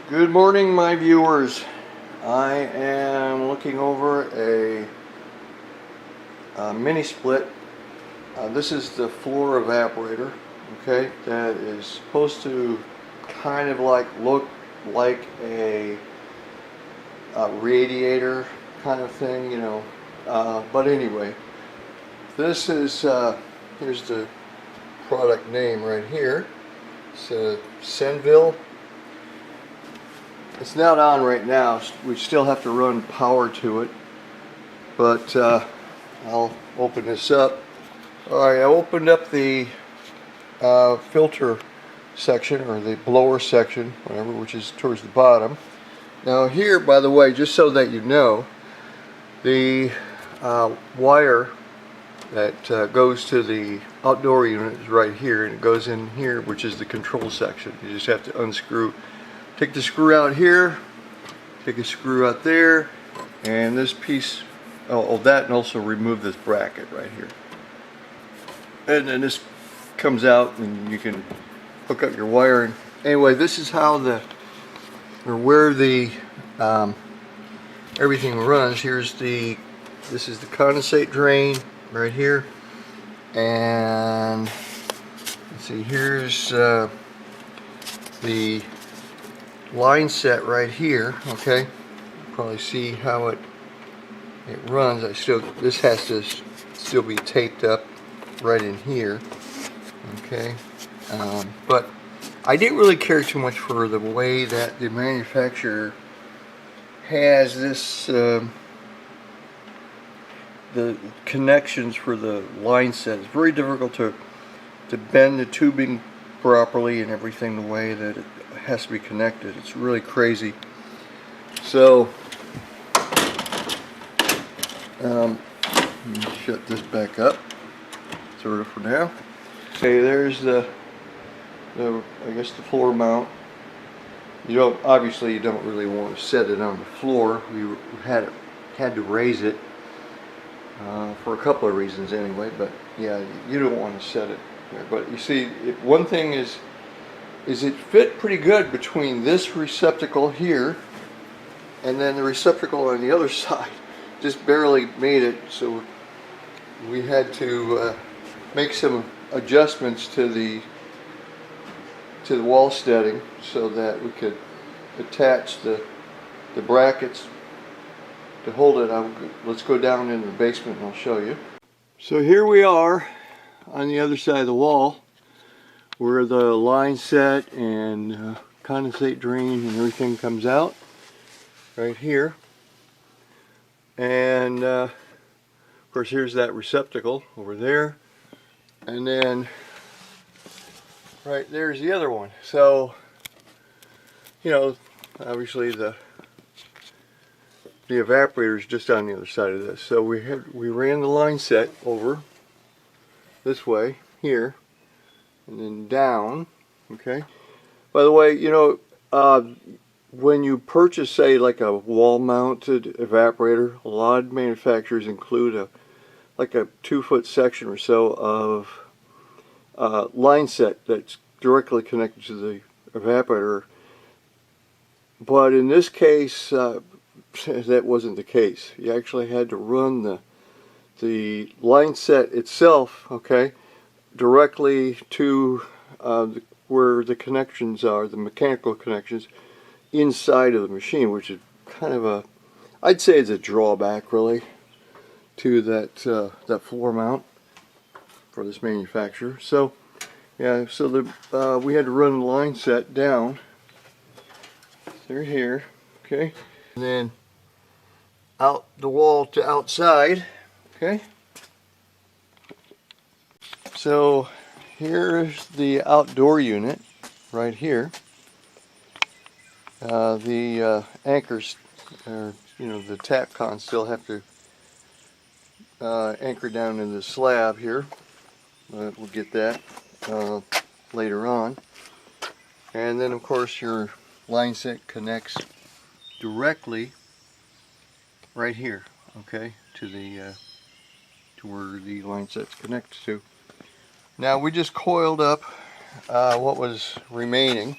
Good morning, my viewers. I am looking over a mini split. This is the floor evaporator, okay, that is supposed to kind of look like a radiator kind of thing, you know. But anyway, this is here's the product name right here. It's Senville. It's not on right now. We still have to run power to it, but I'll open this up. Alright, I opened up the filter section, or the blower section, whatever, which is towards the bottom. Now here, by the way, just so that you know, the wire that goes to the outdoor unit is right here, and it goes in here, which is the control section. You just have to unscrew. Take the screw out here, take a screw out there, and this piece, that, and also remove this bracket right here. And then this comes out and you can hook up your wiring. Anyway, this is how where the everything runs. This is the condensate drain right here, and let's see, here's the line set right here. Okay, probably see how it runs. This has to still be taped up right in here. Okay, but I didn't really care too much for the way that the manufacturer has this the connections for the line set. It's very difficult to bend the tubing properly and everything the way that it has to be connected. It's really crazy. So let me shut this back up sort of for now. Okay, there's the I guess the floor mount. Obviously you don't really want to set it on the floor. We had to raise it for a couple of reasons anyway, but yeah, you don't want to set it there. But you see, one thing is it fit pretty good between this receptacle here and then the receptacle on the other side. Just barely made it, so we had to make some adjustments to the wall steading so that we could attach the brackets to hold it. Let's go down in the basement and I'll show you. So here we are on the other side of the wall, where the line set and condensate drain and everything comes out right here. And of course, here's that receptacle over there, and then right there's the other one. So, you know, obviously the evaporator is just on the other side of this. So we ran the line set over this way here, and then down. Okay. By the way, you know, when you purchase, say, like a wall-mounted evaporator, a lot of manufacturers include like a 2-foot section or so of line set that's directly connected to the evaporator. But in this case, that wasn't the case. You actually had to run the line set itself, okay, directly to where the connections are, the mechanical connections, inside of the machine, which is kind of I'd say it's a drawback really to that floor mount for this manufacturer. So yeah, so we had to run the line set down through here, okay, and then out the wall to outside. Okay, so here's the outdoor unit right here. The anchors, or the tap cons, still have to anchor down in the slab here. We'll get that later on. And then of course your line set connects directly right here, okay, to where the line set's connected to. Now we just coiled up what was remaining,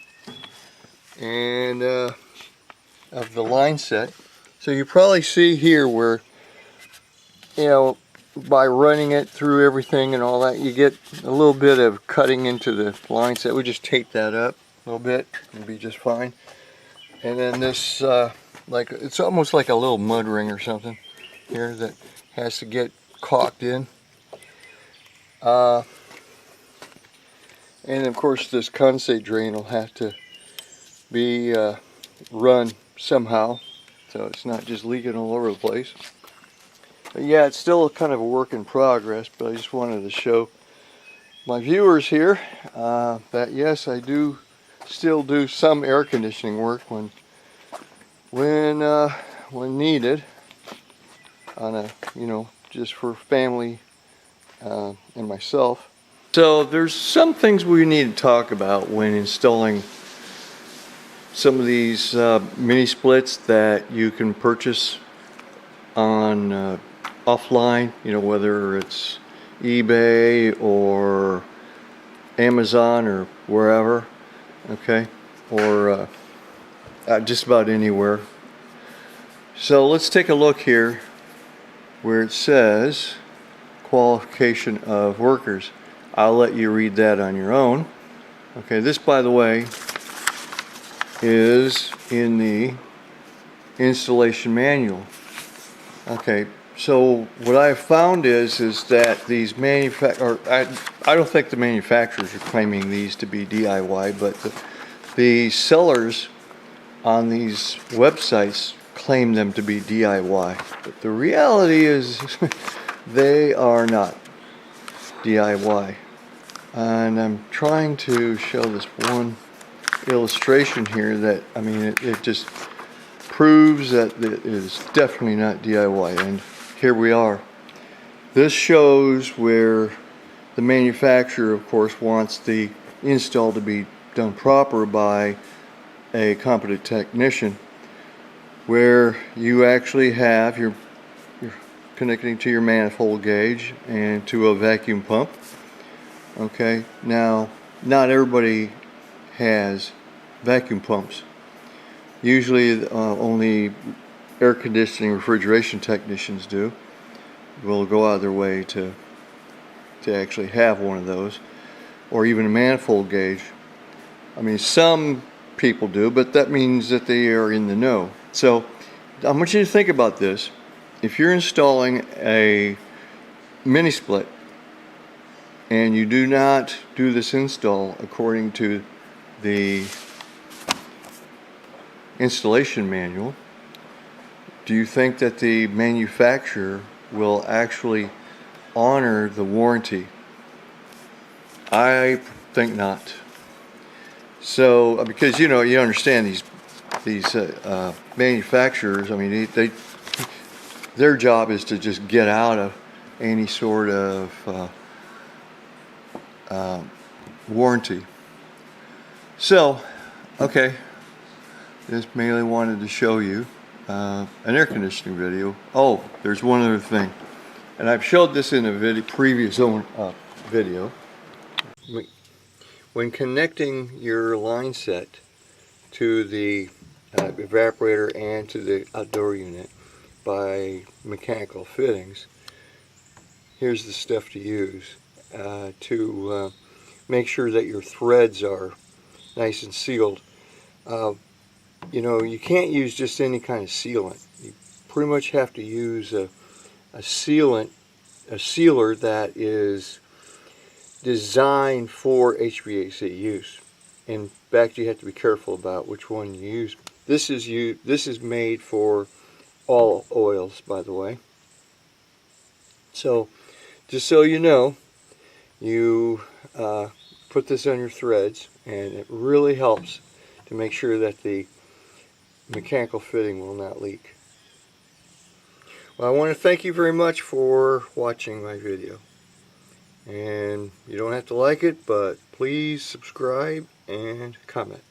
and of the line set. So you probably see here where, you know, by running it through everything and all that, you get a little bit of cutting into the line set. We just tape that up a little bit and be just fine. And then this, like, it's almost like a little mud ring or something here that has to get caulked in. And of course this condensate drain will have to be run somehow, so it's not just leaking all over the place. But yeah, it's still kind of a work in progress, but I just wanted to show my viewers here that yes, I do still do some air conditioning work when needed, on a, you know, just for family and myself. So there's some things we need to talk about when installing some of these mini splits that you can purchase on offline, you know, whether it's eBay or Amazon or wherever, okay, or just about anywhere. So let's take a look here where it says qualification of workers. I'll let you read that on your own. Okay, this, by the way, is in the installation manual. Okay, so what I've found is that these I don't think the manufacturers are claiming these to be DIY, but the sellers on these websites claim them to be DIY. But the reality is they are not DIY. And I'm trying to show this one illustration here that, I mean, it just proves that it is definitely not DIY. And here we are. This shows where the manufacturer, of course, wants the install to be done proper by a competent technician, where you actually have you're connecting to your manifold gauge and to a vacuum pump. Okay, now not everybody has vacuum pumps. Usually only air conditioning refrigeration technicians will go out of their way to actually have one of those, or even a manifold gauge. I mean, some people do, but that means that they are in the know. So I want you to think about this. If you're installing a mini split and you do not do this install according to the installation manual, do you think that the manufacturer will actually honor the warranty? I think not. So, because you know, you understand these manufacturers, I mean, their job is to just get out of any sort of warranty. So, okay, just mainly wanted to show you an air conditioning video. Oh, there's one other thing, and I've showed this in a previous video. When connecting your line set to the evaporator and to the outdoor unit by mechanical fittings, here's the stuff to use to make sure that your threads are nice and sealed. You know, you can't use just any kind of sealant. You pretty much have to use a sealer that is designed for HVAC use. In fact, you have to be careful about which one you use. This is made for all oils, by the way. So, just so you know, you put this on your threads, and it really helps to make sure that the mechanical fitting will not leak. Well, I want to thank you very much for watching my video. And you don't have to like it, but please subscribe and comment.